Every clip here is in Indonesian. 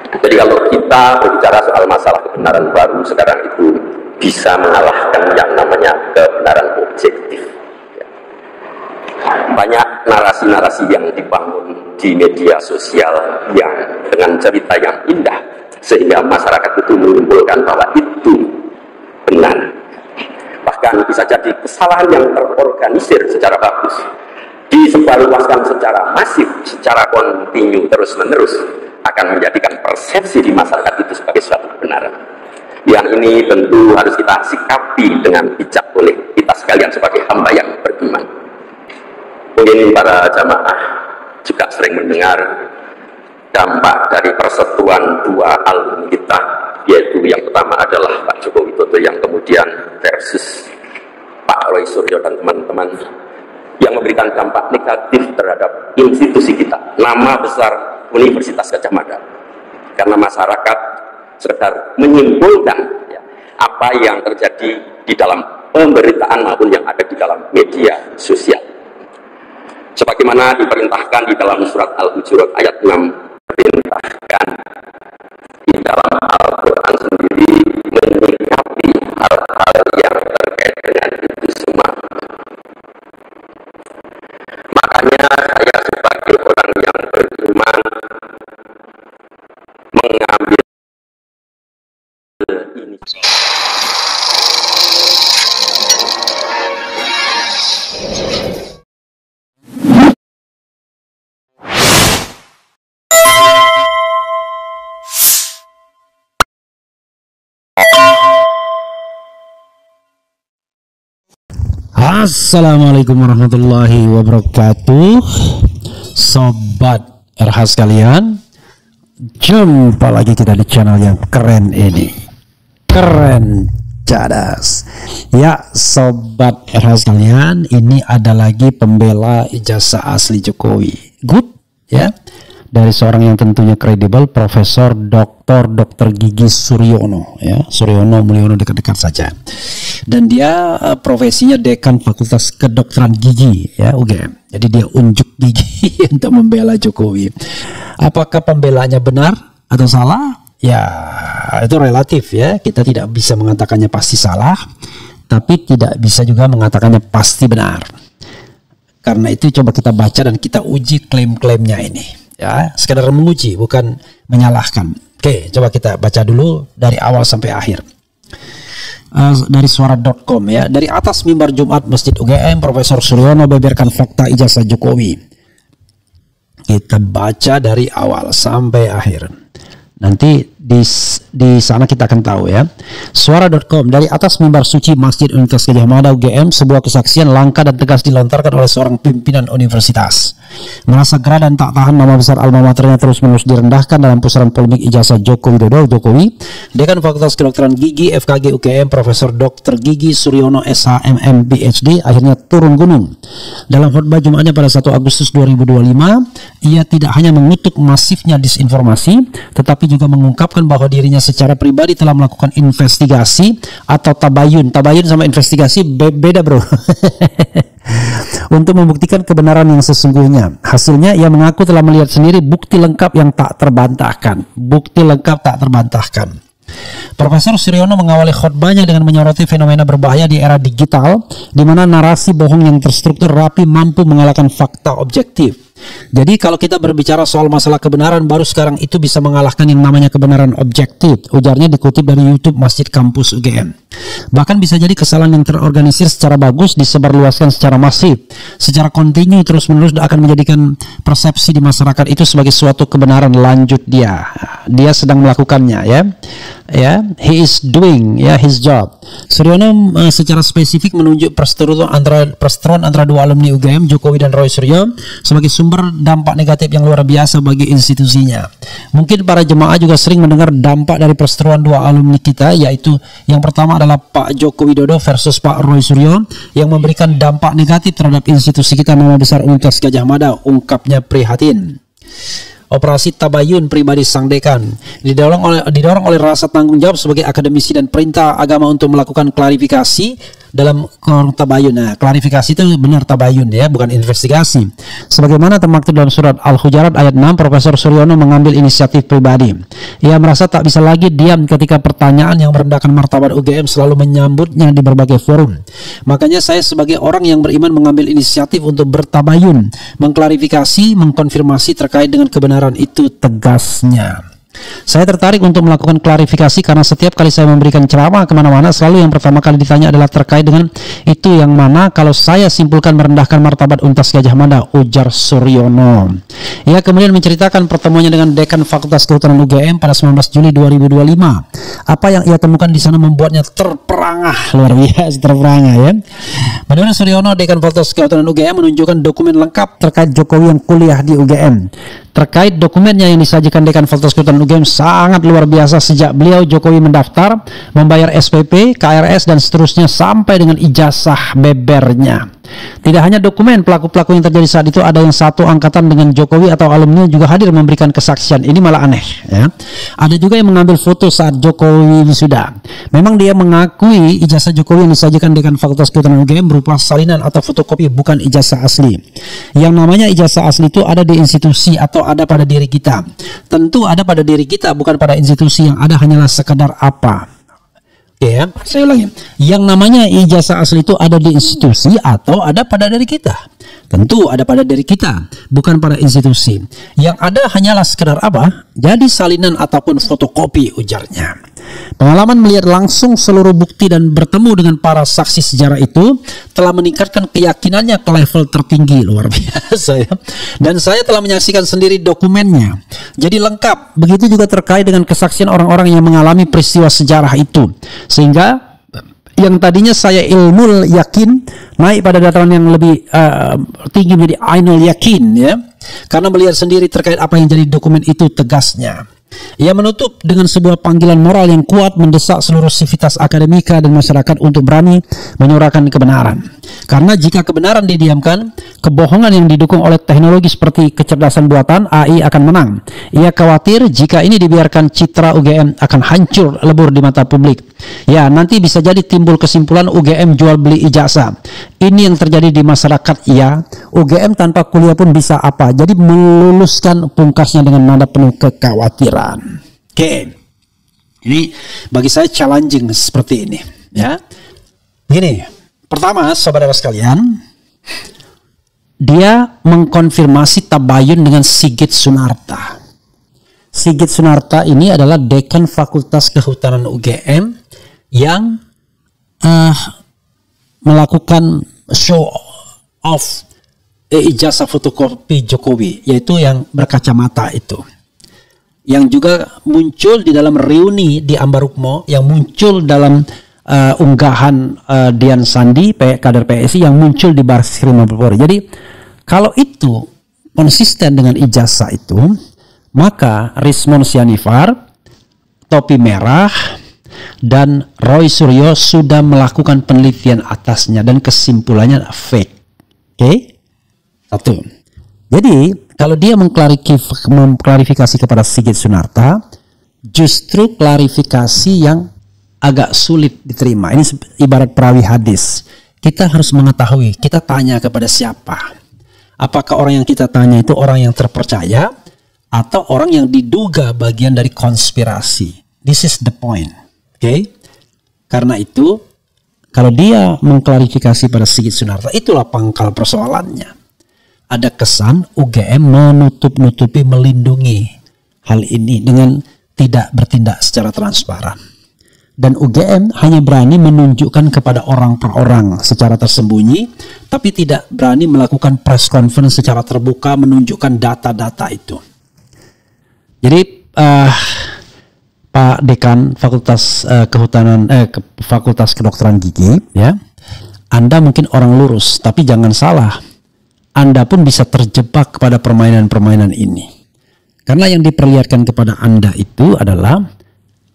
Jadi kalau kita berbicara soal masalah kebenaran baru sekarang itu bisa mengalahkan yang namanya kebenaran objektif. Banyak narasi-narasi yang dibangun di media sosial yang dengan cerita yang indah sehingga masyarakat itu menyimpulkan bahwa itu benar. Bahkan bisa jadi kesalahan yang terorganisir secara bagus disebarluaskan secara masif, secara kontinu terus-menerus akan menjadikan persepsi di masyarakat itu sebagai suatu kebenaran. Yang ini tentu harus kita sikapi dengan bijak oleh kita sekalian sebagai hamba yang beriman. Mungkin para jamaah juga sering mendengar dampak dari persetujuan dua alumni kita, yaitu yang pertama adalah Pak Joko Widodo, yang kemudian versus Pak Roy Suryo dan teman-teman, yang memberikan dampak negatif terhadap institusi kita, nama besar Universitas Gadjah Mada, karena masyarakat sekedar menyimpulkan ya, apa yang terjadi di dalam pemberitaan maupun yang ada di dalam media sosial. Sebagaimana diperintahkan di dalam surat Al-Hujurat ayat 6, perintahkan di dalam Al-Quran sendiri menyikapi hal-hal yang terkait dengan itu semua. Makanya saya sebagai orang yang beriman mengambil ini. Assalamualaikum warahmatullahi wabarakatuh, sobat RH sekalian. Jumpa lagi kita di channel yang keren ini, keren cadas ya sobat RH sekalian. Ini ada lagi pembela ijazah asli Jokowi, good ya, dari seorang yang tentunya kredibel, Profesor Dr. Gigi Suryono ya, Suryono Mulyono dekat-dekat saja. Dan dia profesinya dekan Fakultas Kedokteran Gigi ya UGM. Jadi dia unjuk gigi untuk membela Jokowi. Apakah pembelanya benar atau salah? Ya itu relatif ya. Kita tidak bisa mengatakannya pasti salah, tapi tidak bisa juga mengatakannya pasti benar. Karena itu coba kita baca dan kita uji klaim-klaimnya ini ya. Sekedar menguji, bukan menyalahkan. Oke, coba kita baca dulu dari awal sampai akhir. Dari suara.com ya. Dari atas mimbar Jumat Masjid UGM, Profesor Suryono beberkan fakta ijazah Jokowi. Kita baca dari awal sampai akhir. Nanti di sana kita akan tahu ya. Suara.com, dari atas mimbar suci Masjid Universitas Gadjah Mada UGM, sebuah kesaksian langka dan tegas dilontarkan oleh seorang pimpinan universitas. Merasa gerah dan tak tahan, nama besar alma maternya terus-menerus direndahkan dalam pusaran polemik ijazah Joko Widodo Jokowi. Dekan Fakultas Kedokteran Gigi FKG UGM, Profesor Dr. Gigi Suryono SHMM PhD, akhirnya turun gunung. Dalam khutbah Jumatnya pada 1 Agustus 2025, ia tidak hanya mengutuk masifnya disinformasi, tetapi juga mengungkapkan bahwa dirinya secara pribadi telah melakukan investigasi atau tabayun. Tabayun sama investigasi beda bro. Untuk membuktikan kebenaran yang sesungguhnya. Hasilnya ia mengaku telah melihat sendiri bukti lengkap yang tak terbantahkan. Bukti lengkap tak terbantahkan. Profesor Suryono mengawali khutbahnya dengan menyoroti fenomena berbahaya di era digital, di mana narasi bohong yang terstruktur rapi mampu mengalahkan fakta objektif. Jadi kalau kita berbicara soal masalah kebenaran, baru sekarang itu bisa mengalahkan yang namanya kebenaran objektif. Ujarnya dikutip dari YouTube Masjid Kampus UGM. Bahkan bisa jadi kesalahan yang terorganisir secara bagus disebarluaskan secara masif, secara kontinu terus-menerus akan menjadikan persepsi di masyarakat itu sebagai suatu kebenaran. Lanjut dia sedang melakukannya ya. He is doing his job. Suryono secara spesifik menunjuk perseteruan antara dua alumni UGM, Jokowi dan Roy Suryo, sebagai sumber dampak negatif yang luar biasa bagi institusinya. Mungkin para jemaah juga sering mendengar dampak dari perseteruan dua alumni kita, yaitu yang pertama adalah Pak Joko Widodo versus Pak Roy Suryo, yang memberikan dampak negatif terhadap institusi kita, nama besar Universitas Gadjah Mada, ungkapnya prihatin. Operasi tabayun pribadi sang dekan didorong oleh rasa tanggung jawab sebagai akademisi dan perintah agama untuk melakukan klarifikasi dalam tabayun. Nah, klarifikasi itu benar tabayun ya, bukan investigasi. Sebagaimana termaktub dalam surat Al-Hujurat ayat 6, Profesor Suryono mengambil inisiatif pribadi. Ia merasa tak bisa lagi diam ketika pertanyaan yang merendahkan martabat UGM selalu menyambutnya di berbagai forum. Makanya saya sebagai orang yang beriman mengambil inisiatif untuk bertabayun, mengklarifikasi, mengkonfirmasi terkait dengan kebenaran itu, tegasnya. Saya tertarik untuk melakukan klarifikasi karena setiap kali saya memberikan ceramah kemana-mana, selalu yang pertama kali ditanya adalah terkait dengan itu yang mana kalau saya simpulkan merendahkan martabat Untas Gajah Mada, ujar Suryono. Ia kemudian menceritakan pertemuannya dengan Dekan Fakultas Kehutanan UGM pada 19 Juli 2025. Apa yang ia temukan di sana membuatnya terperangah, luar biasa terperangah ya. Menurut Suryono, Dekan Fakultas Kehutanan UGM menunjukkan dokumen lengkap terkait Jokowi yang kuliah di UGM. Terkait dokumennya yang disajikan Dekan Fakultas Kehutanan UGM sangat luar biasa sejak beliau Jokowi mendaftar, membayar SPP, KRS dan seterusnya sampai dengan ijazah bebernya. Tidak hanya dokumen, pelaku-pelaku yang terjadi saat itu ada yang satu angkatan dengan Jokowi atau alumni juga hadir memberikan kesaksian. Ini malah aneh ya. Ada juga yang mengambil foto saat Jokowi wisuda. Memang dia mengakui ijazah Jokowi yang disajikan Dekan Fakultas Kehutanan UGM berupa salinan atau fotokopi, bukan ijazah asli. Yang namanya ijazah asli itu ada di institusi atau ada pada diri kita. Tentu ada pada diri kita, bukan pada institusi. Yang ada hanyalah sekadar apa. Ya, saya ulangi. Yang namanya ijazah asli itu ada di institusi atau ada pada diri kita. Tentu ada pada diri kita, bukan pada institusi. Yang ada hanyalah sekedar apa? Jadi salinan ataupun fotokopi, ujarnya. Pengalaman melihat langsung seluruh bukti dan bertemu dengan para saksi sejarah itu telah meningkatkan keyakinannya ke level tertinggi, luar biasa ya. Dan saya telah menyaksikan sendiri dokumennya. Jadi lengkap. Begitu juga terkait dengan kesaksian orang-orang yang mengalami peristiwa sejarah itu. Sehingga yang tadinya saya ilmul yakin naik pada dataran yang lebih tinggi menjadi ainul yakin ya. Karena melihat sendiri terkait apa yang jadi dokumen itu, tegasnya. Ia menutup dengan sebuah panggilan moral yang kuat mendesak seluruh sivitas akademika dan masyarakat untuk berani menyuarakan kebenaran. Karena jika kebenaran didiamkan, kebohongan yang didukung oleh teknologi seperti kecerdasan buatan AI akan menang. Ia khawatir jika ini dibiarkan, citra UGM akan hancur lebur di mata publik. Ya, nanti bisa jadi timbul kesimpulan UGM jual beli ijazah. Ini yang terjadi di masyarakat ya. UGM tanpa kuliah pun bisa apa? Jadi meluluskan pungkasnya dengan nada penuh kekhawatiran. Oke. Ini bagi saya challenging seperti ini ya. Gini, pertama saudara sekalian, dia mengkonfirmasi tabayun dengan Sigit Sunarta. Sigit Sunarta ini adalah Dekan Fakultas Kehutanan UGM yang melakukan show off ijazah fotokopi Jokowi, yaitu yang berkacamata itu, yang juga muncul di dalam reuni di Ambarukmo, yang muncul dalam unggahan Dian Sandi, kader PSI, yang muncul di Bareskrim Mabespori. Jadi kalau itu konsisten dengan ijazah itu, maka Rismon Sianifar, topi merah, dan Roy Suryo sudah melakukan penelitian atasnya dan kesimpulannya fake. Oke? Satu. Jadi kalau dia mengklarifikasi kepada Sigit Sunarta, justru klarifikasi yang agak sulit diterima. Ini ibarat perawi hadis. Kita harus mengetahui, kita tanya kepada siapa. Apakah orang yang kita tanya itu orang yang terpercaya atau orang yang diduga bagian dari konspirasi? This is the point. Oke? Karena itu, kalau dia mengklarifikasi pada Sigit Sunarta, itulah pangkal persoalannya. Ada kesan UGM menutup-nutupi, melindungi hal ini dengan tidak bertindak secara transparan. Dan UGM hanya berani menunjukkan kepada orang per orang secara tersembunyi, tapi tidak berani melakukan press conference secara terbuka menunjukkan data-data itu. Jadi Pak Dekan Fakultas Fakultas Kedokteran Gigi, ya, Anda mungkin orang lurus, tapi jangan salah, Anda pun bisa terjebak kepada permainan-permainan ini. Karena yang diperlihatkan kepada Anda itu adalah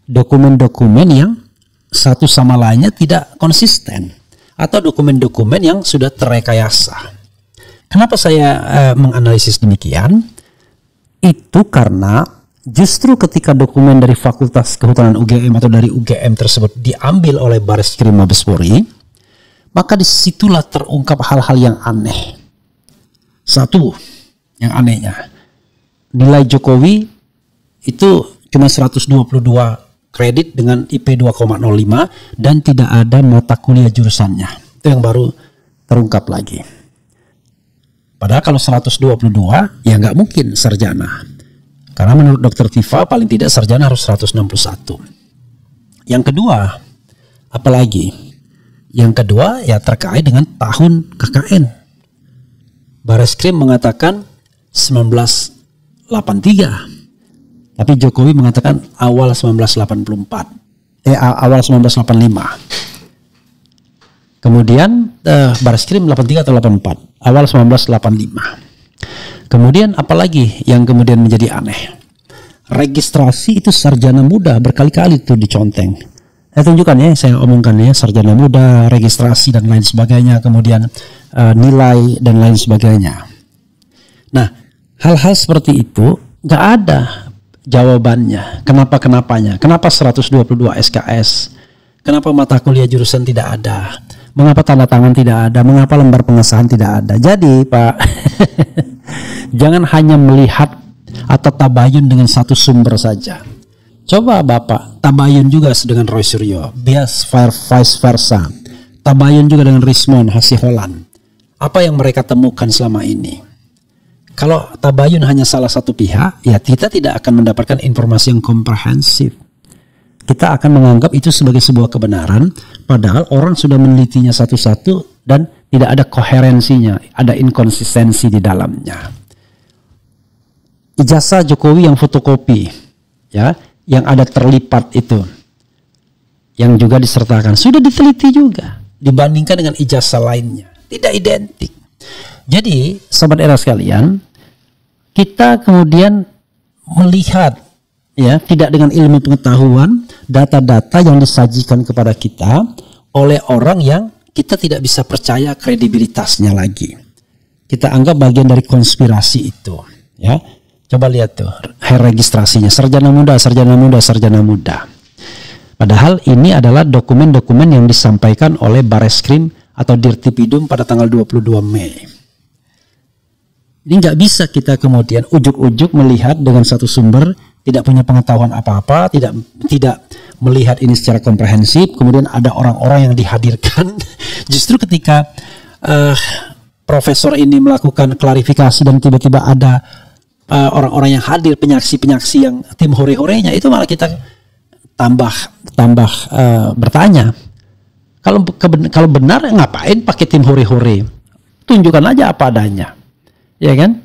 dokumen-dokumen yang satu sama lainnya tidak konsisten, atau dokumen-dokumen yang sudah terrekayasa. Kenapa saya menganalisis demikian? Itu karena justru ketika dokumen dari Fakultas Kehutanan UGM atau dari UGM tersebut diambil oleh Bareskrim Mabespori, Maka disitulah terungkap hal-hal yang aneh. Satu, yang anehnya, nilai Jokowi itu cuma 122 kredit dengan IP 2,05 dan tidak ada mata kuliah jurusannya. Itu yang baru terungkap lagi. Padahal kalau 122 ya nggak mungkin sarjana. Karena menurut Dr. Tifa paling tidak sarjana harus 161. Yang kedua, apalagi? Yang kedua ya terkait dengan tahun KKN. Bareskrim mengatakan 1983. Tapi Jokowi mengatakan awal 1984. Awal 1985. Kemudian Bareskrim 83 atau 84. Awal 1985. Kemudian apalagi yang kemudian menjadi aneh? Registrasi itu sarjana muda berkali-kali itu diconteng. Saya tunjukkan ya, saya omongkan ya, sarjana muda, registrasi dan lain sebagainya, kemudian nilai dan lain sebagainya. Nah, hal-hal seperti itu nggak ada jawabannya. Kenapanya? Kenapa 122 SKS? Kenapa mata kuliah jurusan tidak ada? Mengapa tanda tangan tidak ada? Mengapa lembar pengesahan tidak ada? Jadi Pak, jangan hanya melihat atau tabayun dengan satu sumber saja. Coba Bapak tabayun juga dengan Roy Suryo, vice versa. Tabayun juga dengan Rismond Hasiholan. Apa yang mereka temukan selama ini? Kalau tabayun hanya salah satu pihak, ya kita tidak akan mendapatkan informasi yang komprehensif. Kita akan menganggap itu sebagai sebuah kebenaran, padahal orang sudah menelitinya satu-satu dan tidak ada koherensinya, ada inkonsistensi di dalamnya. Ijazah Jokowi yang fotokopi, ya, yang ada terlipat itu, yang juga disertakan, sudah diteliti juga, dibandingkan dengan ijazah lainnya, tidak identik. Jadi, sobat era sekalian, kita kemudian melihat, ya, tidak dengan ilmu pengetahuan, data-data yang disajikan kepada kita oleh orang yang kita tidak bisa percaya kredibilitasnya lagi. Kita anggap bagian dari konspirasi itu, ya. Coba lihat tuh, registrasinya sarjana muda. Padahal ini adalah dokumen-dokumen yang disampaikan oleh Bareskrim atau Dirtipidum pada tanggal 22 Mei. Ini nggak bisa kita kemudian ujuk-ujuk melihat dengan satu sumber, tidak punya pengetahuan apa-apa, tidak melihat ini secara komprehensif, kemudian ada orang-orang yang dihadirkan. Justru ketika profesor ini melakukan klarifikasi dan tiba-tiba ada orang-orang yang hadir, penyaksi-penyaksi yang tim hore-horenya, itu malah kita tambah bertanya. Kalau benar ngapain pakai tim hore-hore? Tunjukkan aja apa adanya. Ya kan?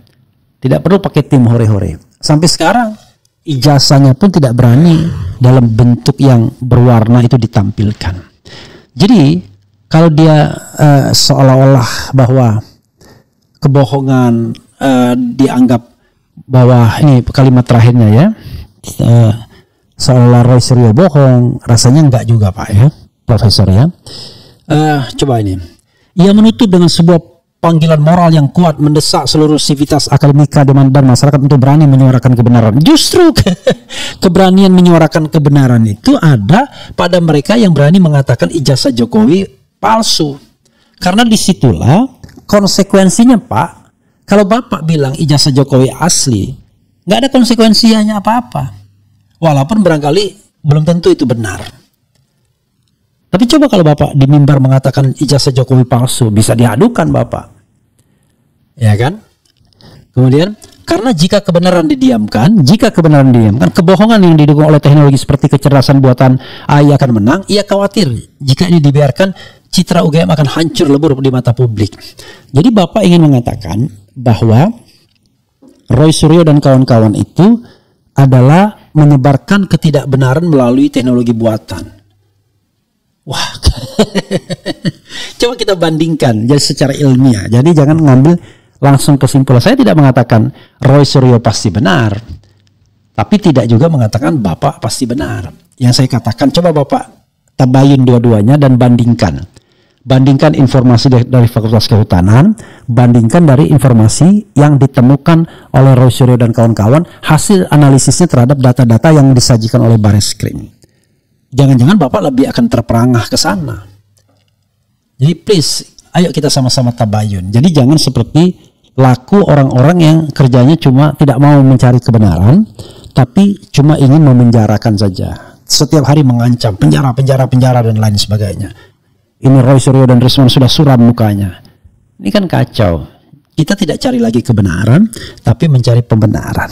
Tidak perlu pakai tim hore-hore. Sampai sekarang ijazahnya pun tidak berani dalam bentuk yang berwarna itu ditampilkan. Jadi kalau dia seolah-olah bahwa kebohongan dianggap bahwa ini kalimat terakhirnya ya, seolah Roy Suryo bohong, rasanya enggak juga Pak ya, Profesor ya. Coba ini, ia menutup dengan sebuah panggilan moral yang kuat, mendesak seluruh sivitas akademika dan masyarakat untuk berani menyuarakan kebenaran. Justru keberanian menyuarakan kebenaran itu ada pada mereka yang berani mengatakan ijazah Jokowi palsu. Karena disitulah konsekuensinya Pak. Kalau Bapak bilang ijazah Jokowi asli, nggak ada konsekuensinya apa-apa. Walaupun barangkali belum tentu itu benar. Tapi coba kalau Bapak di mimbar mengatakan ijazah Jokowi palsu, bisa diadukan Bapak. Ya kan? Kemudian, karena jika kebenaran didiamkan, kebohongan yang didukung oleh teknologi seperti kecerdasan buatan AI akan menang, ia khawatir jika ini dibiarkan, citra UGM akan hancur lebur di mata publik. Jadi Bapak ingin mengatakan bahwa Roy Suryo dan kawan-kawan itu adalah menyebarkan ketidakbenaran melalui teknologi buatan. Wah, coba kita bandingkan jadi secara ilmiah. Jadi jangan ngambil langsung kesimpulan. Saya tidak mengatakan Roy Suryo pasti benar, tapi tidak juga mengatakan Bapak pasti benar. Yang saya katakan, coba Bapak tabayun dua-duanya dan bandingkan. Bandingkan informasi dari Fakultas Kehutanan, bandingkan dari informasi yang ditemukan oleh Roy Suryo dan kawan-kawan, hasil analisisnya terhadap data-data yang disajikan oleh Bareskrim. Jangan-jangan Bapak lebih akan terperangah ke sana. Jadi please, ayo kita sama-sama tabayun. Jadi jangan seperti laku orang-orang yang kerjanya cuma tidak mau mencari kebenaran, tapi cuma ingin memenjarakan saja. Setiap hari mengancam penjara dan lain sebagainya. Ini Roy Suryo dan Risman sudah suram mukanya. Ini kan kacau. Kita tidak cari lagi kebenaran, tapi mencari pembenaran.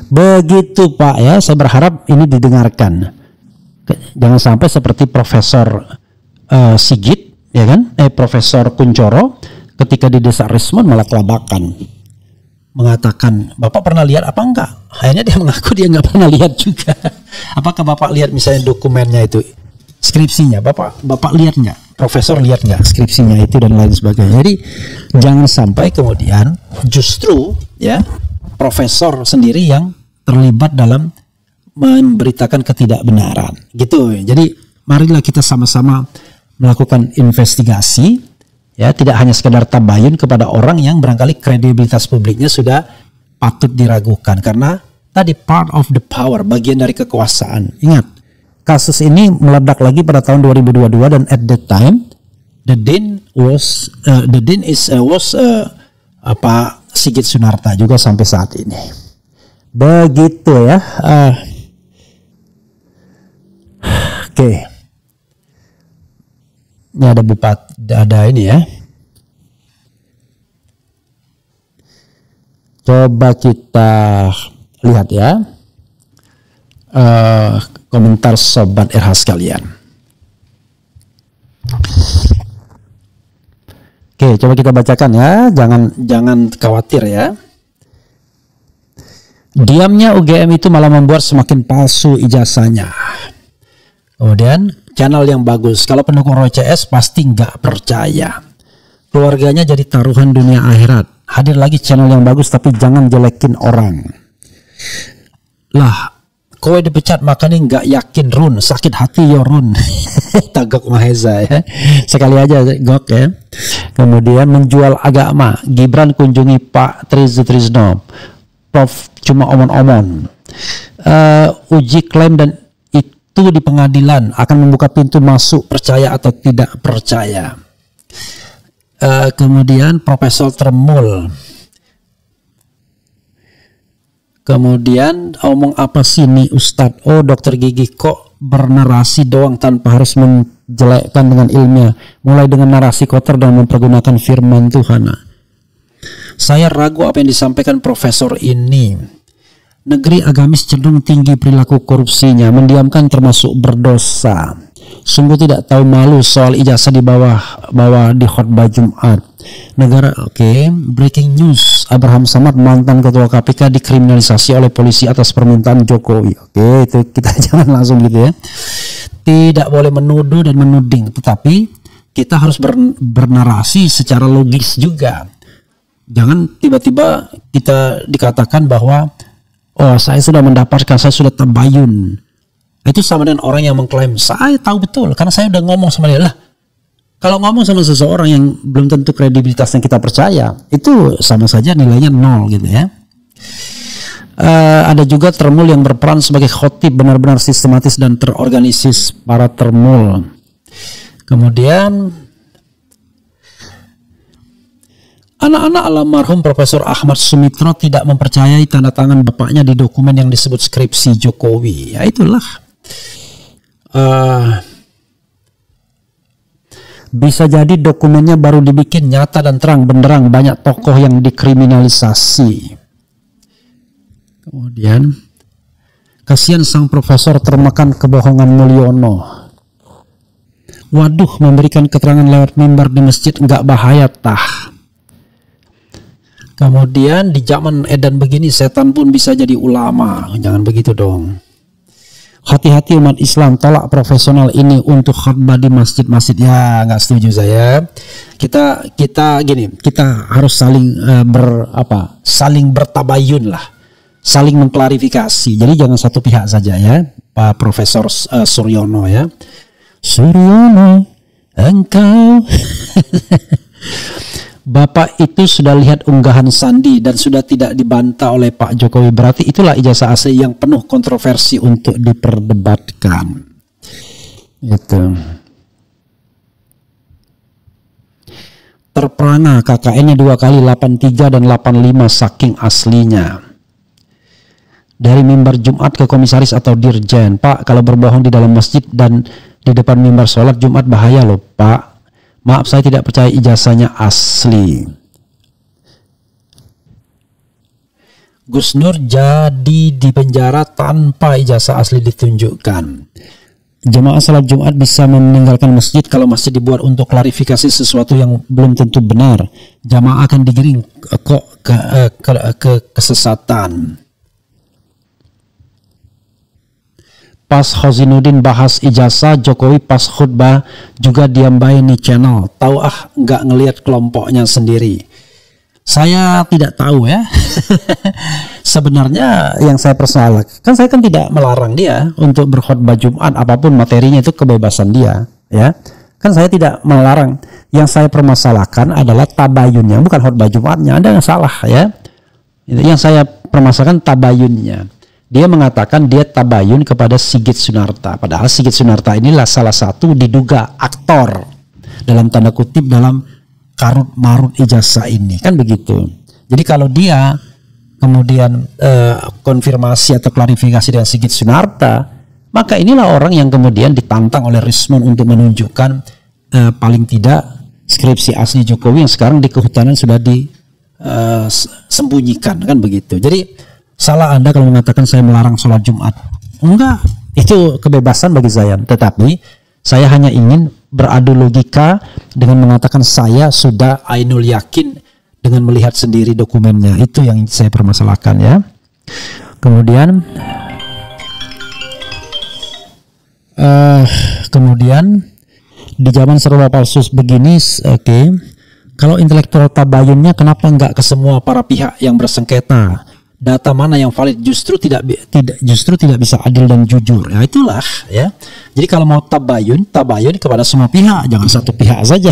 Begitu Pak ya, saya berharap ini didengarkan. Jangan sampai seperti Profesor Sigit, ya kan? Profesor Kuncoro ketika di Desa Rismon malah kelabakan. Mengatakan, Bapak pernah lihat apa enggak? Akhirnya dia mengaku dia enggak pernah lihat juga. Apakah Bapak lihat misalnya dokumennya itu, skripsinya? Bapak lihat enggak? Profesor lihat enggak skripsinya itu dan lain sebagainya. Jadi jangan sampai kemudian justru ya profesor sendiri yang terlibat dalam memberitakan ketidakbenaran. Gitu. Jadi marilah kita sama-sama melakukan investigasi. Ya, tidak hanya sekedar tabayun kepada orang yang barangkali kredibilitas publiknya sudah patut diragukan karena tadi part of the power, bagian dari kekuasaan. Ingat, kasus ini meledak lagi pada tahun 2022 dan at that time the dean was Sigit Sunarta juga sampai saat ini. Begitu ya. Oke. Ini ada bupati, ada ini ya. Coba kita lihat ya. Komentar sobat RH sekalian. Oke, coba kita bacakan ya. Jangan khawatir ya. Diamnya UGM itu malah membuat semakin palsu ijazahnya. Kemudian channel yang bagus. Kalau pendukung Roy CS pasti nggak percaya. Keluarganya jadi taruhan dunia akhirat. Hadir lagi channel yang bagus tapi jangan jelekin orang. Lah, kowe dipecat makanya nggak yakin Run. Sakit hati ya Run. Tagok Maheza ya. Sekali aja gok ya. Kemudian menjual agama. Gibran kunjungi Pak Trisno. Prof cuma omon-omon. Uji klaim dan itu di pengadilan akan membuka pintu masuk percaya atau tidak percaya. Kemudian Profesor Tremul. Kemudian omong apa sih nih Ustadz? Oh dokter gigi kok bernarasi doang tanpa harus menjelekkan dengan ilmiah. Mulai dengan narasi kotor dan mempergunakan firman Tuhan. Saya ragu apa yang disampaikan profesor ini. Negeri agamis cenderung tinggi perilaku korupsinya, mendiamkan termasuk berdosa. Sungguh tidak tahu malu soal ijazah di bawah di khotbah Jumat. Negara breaking news. Abraham Samad mantan ketua KPK dikriminalisasi oleh polisi atas permintaan Jokowi. Itu kita jangan langsung gitu ya. Tidak boleh menuduh dan menuding, tetapi kita harus bernarasi secara logis juga. Jangan tiba-tiba kita dikatakan bahwa oh saya sudah mendapatkan, saya sudah tabayun. Itu sama dengan orang yang mengklaim saya tahu betul karena saya udah ngomong sama dia. Lah, kalau ngomong sama seseorang yang belum tentu kredibilitasnya kita percaya, itu sama saja nilainya 0 gitu ya. Ada juga Termul yang berperan sebagai khotib benar-benar sistematis dan terorganisis para Termul. Kemudian anak-anak almarhum Profesor Ahmad Sumitro tidak mempercayai tanda tangan bapaknya di dokumen yang disebut skripsi Jokowi. Ya itulah. Bisa jadi dokumennya baru dibikin, nyata dan terang benderang banyak tokoh yang dikriminalisasi. Kemudian kasihan sang profesor termakan kebohongan Mulyono. Waduh, memberikan keterangan lewat mimbar di masjid nggak bahaya tah. Kemudian di zaman edan begini setan pun bisa jadi ulama. Jangan begitu dong. Hati-hati umat Islam, tolak profesional ini untuk khutbah di masjid-masjid. Ya nggak setuju saya. Kita gini, kita harus saling bertabayun lah, saling mengklarifikasi. Jadi jangan satu pihak saja ya, Pak Profesor Suryono ya. Suryono, engkau. Bapak itu sudah lihat unggahan Sandi dan sudah tidak dibantah oleh Pak Jokowi. Berarti itulah ijazah asli yang penuh kontroversi untuk diperdebatkan. Gitu. terperangah KKN-nya 2 kali 83 dan 85 saking aslinya. Dari mimbar Jumat ke komisaris atau dirjen, Pak, kalau berbohong di dalam masjid dan di depan mimbar sholat Jumat bahaya loh, Pak. Maaf, saya tidak percaya ijazahnya asli. Gus Nur jadi di penjara tanpa ijazah asli ditunjukkan. Jemaah salat Jumat bisa meninggalkan masjid kalau masjid dibuat untuk klarifikasi sesuatu yang belum tentu benar. Jamaah akan digiring ke kesesatan. Pas Khozinuddin bahas ijazah, Jokowi pas khutbah juga diam baik nih channel. Tahu nggak ngelihat kelompoknya sendiri. Saya tidak tahu ya. Sebenarnya yang saya persoalkan, saya kan tidak melarang dia untuk berkhutbah Jumat, apapun materinya itu kebebasan dia, ya. Kan saya tidak melarang. Yang saya permasalahkan adalah tabayunnya, bukan khutbah Jumatnya. Ada yang salah ya. Yang saya permasalahkan tabayunnya. Dia mengatakan dia tabayun kepada Sigit Sunarta. Padahal Sigit Sunarta inilah salah satu diduga aktor dalam tanda kutip dalam karut marut ijazah ini, kan begitu. Jadi kalau dia kemudian konfirmasi atau klarifikasi dengan Sigit Sunarta, maka inilah orang yang kemudian ditantang oleh Rismon untuk menunjukkan paling tidak skripsi asli Jokowi yang sekarang di kehutanan sudah disembunyikan, kan begitu. Jadi salah Anda kalau mengatakan saya melarang sholat Jumat. Enggak, itu kebebasan bagi saya. Tetapi saya hanya ingin beradu logika dengan mengatakan saya sudah ainul yakin dengan melihat sendiri dokumennya. Itu yang saya permasalahkan ya. Kemudian di zaman serba palsu begini, oke. Kalau intelektual tabayunnya kenapa enggak ke semua para pihak yang bersengketa? Data mana yang valid justru tidak bisa adil dan jujur. Ya itulah ya. Jadi kalau mau tabayun kepada semua pihak, jangan satu pihak saja.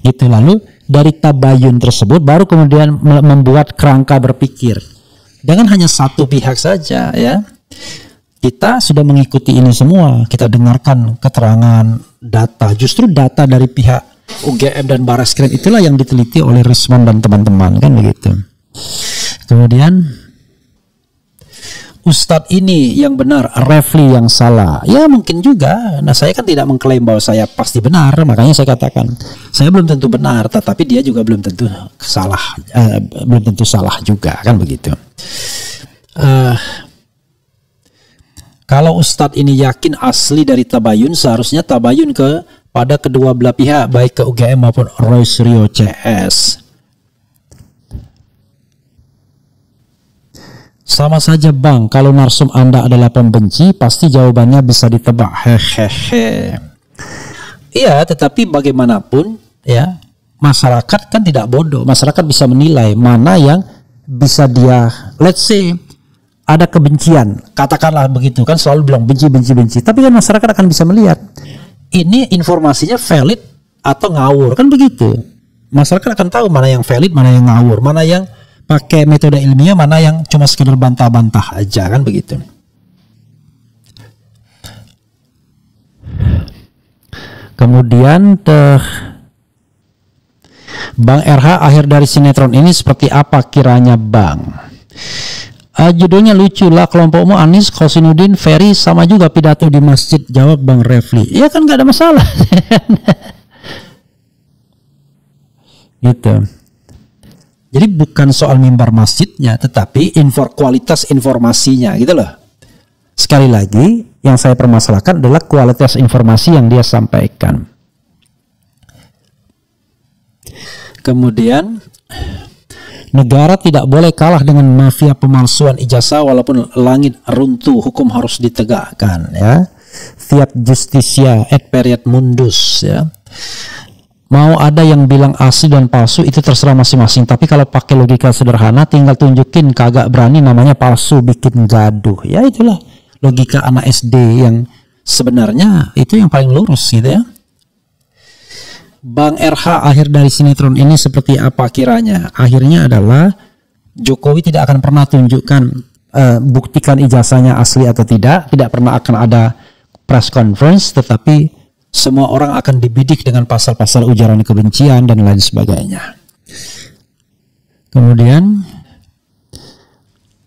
Gitu. Lalu dari tabayun tersebut baru kemudian membuat kerangka berpikir. Jangan hanya satu pihak saja ya. Kita sudah mengikuti ini semua, kita dengarkan keterangan data. Justru data dari pihak UGM dan Barreskrim itulah yang diteliti oleh Rismon dan teman-teman, kan begitu. Kemudian Ustadz ini yang benar, Refli yang salah. Ya mungkin juga. Nah saya kan tidak mengklaim bahwa saya pasti benar, makanya saya katakan saya belum tentu benar, tetapi dia juga belum tentu salah, juga, kan begitu. Kalau Ustadz ini yakin asli dari tabayun, seharusnya tabayun pada kedua belah pihak, baik ke UGM maupun Royce Rio CS. Sama saja Bang, kalau narsum Anda adalah pembenci, pasti jawabannya bisa ditebak. Hehehe. Iya, tetapi bagaimanapun ya, masyarakat kan tidak bodoh. Masyarakat bisa menilai mana yang bisa dia, let's say ada kebencian, katakanlah begitu, kan selalu bilang benci. Tapi kan masyarakat akan bisa melihat ini informasinya valid atau ngawur, kan begitu. Masyarakat akan tahu mana yang valid, mana yang ngawur, mana yang pakai metode ilmiah, mana yang cuma sekedar bantah-bantah aja, kan begitu. Kemudian Bang RH, akhir dari sinetron ini seperti apa kiranya Bang? Judulnya lucu lah, kelompokmu Anies, Khozinuddin, Ferry sama juga pidato di masjid, jawab Bang Refli. Ya kan gak ada masalah. Gitu. Jadi bukan soal mimbar masjidnya, tetapi kualitas informasinya, gitu loh. Sekali lagi, yang saya permasalahkan adalah kualitas informasi yang dia sampaikan. Kemudian, negara tidak boleh kalah dengan mafia pemalsuan ijazah walaupun langit runtuh, hukum harus ditegakkan, ya. Fiat Justitia et periat mundus, ya. Mau ada yang bilang asli dan palsu itu terserah masing-masing, tapi kalau pakai logika sederhana tinggal tunjukin kagak berani namanya palsu, bikin gaduh. Ya itulah logika anak SD yang sebenarnya itu yang paling lurus gitu ya. Bang RH, akhir dari sinetron ini seperti apa kiranya? Akhirnya adalah Jokowi tidak akan pernah tunjukkan buktikan ijazahnya asli atau tidak pernah akan ada press conference, tetapi semua orang akan dibidik dengan pasal-pasal ujaran kebencian dan lain sebagainya. Kemudian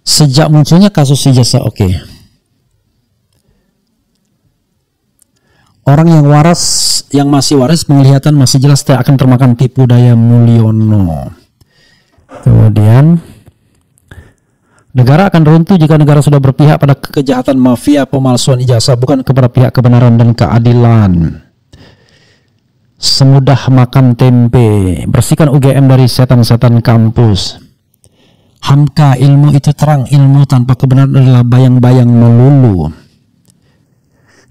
sejak munculnya kasus ijazah orang yang waras, yang masih waras penglihatan masih jelas tidak akan termakan tipu daya Mulyono. Kemudian negara akan runtuh jika negara sudah berpihak pada kejahatan mafia pemalsuan ijazah, bukan kepada pihak kebenaran dan keadilan. Semudah makan tempe, bersihkan UGM dari setan-setan kampus. Hamka, ilmu itu terang, ilmu tanpa kebenaran adalah bayang-bayang melulu.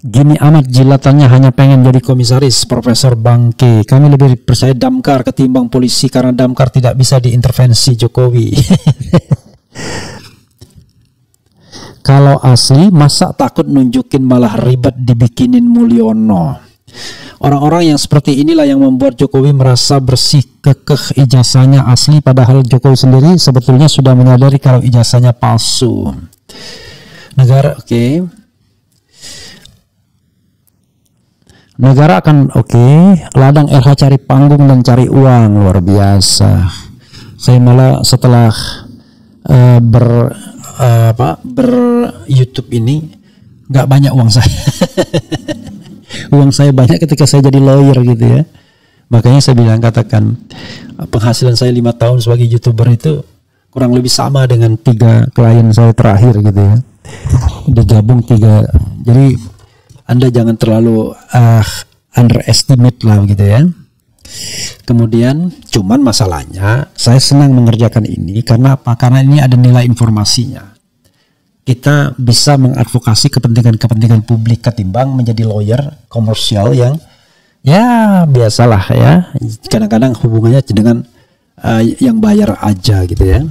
Gini amat jilatannya hanya pengen jadi komisaris, Profesor Bangke. Kami lebih percaya Damkar ketimbang polisi karena Damkar tidak bisa diintervensi Jokowi. Kalau asli masa takut nunjukin malah ribet dibikinin Mulyono. Orang-orang yang seperti inilah yang membuat Jokowi merasa bersih kekeh ijazahnya asli, padahal Jokowi sendiri sebetulnya sudah menyadari kalau ijazahnya palsu. Negara Negara akan ladang RH cari panggung dan cari uang, luar biasa. Saya malah setelah YouTube ini nggak banyak uang saya. Uang saya banyak ketika saya jadi lawyer gitu ya. Makanya saya katakan penghasilan saya 5 tahun sebagai YouTuber itu kurang lebih sama dengan 3 klien saya terakhir gitu ya. Digabung 3. Jadi Anda jangan terlalu underestimate lah gitu ya. Kemudian cuman masalahnya saya senang mengerjakan ini karena apa? Karena ini ada nilai informasinya. Kita bisa mengadvokasi kepentingan-kepentingan publik ketimbang menjadi lawyer komersial yang ya biasalah ya. Kadang-kadang hubungannya dengan yang bayar aja gitu ya.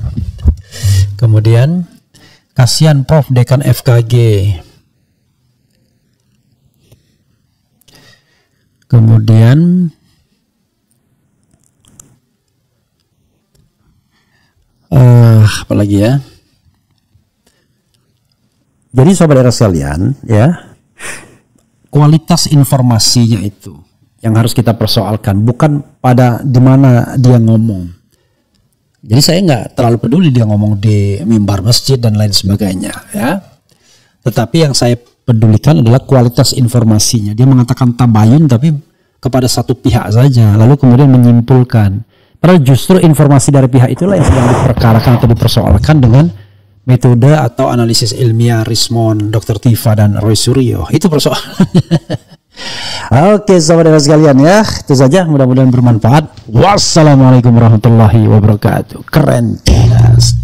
Kemudian kasihan Prof Dekan FKG. Kemudian apalagi ya. Jadi sobat era sekalian ya, kualitas informasinya itu yang harus kita persoalkan, bukan pada di mana dia ngomong. Jadi saya nggak terlalu peduli dia ngomong di mimbar masjid dan lain sebagainya ya. Tetapi yang saya pedulikan adalah kualitas informasinya. Dia mengatakan tabayun tapi kepada satu pihak saja, lalu kemudian menyimpulkan. Padahal justru informasi dari pihak itulah yang sedang diperkarakan atau dipersoalkan dengan metode atau analisis ilmiah Rismond, Dr. Tifa dan Roy Suryo. Itu persoalannya. Oke, saudara sekalian ya, itu saja, mudah-mudahan bermanfaat. Wassalamualaikum warahmatullahi wabarakatuh. Keren. Yes.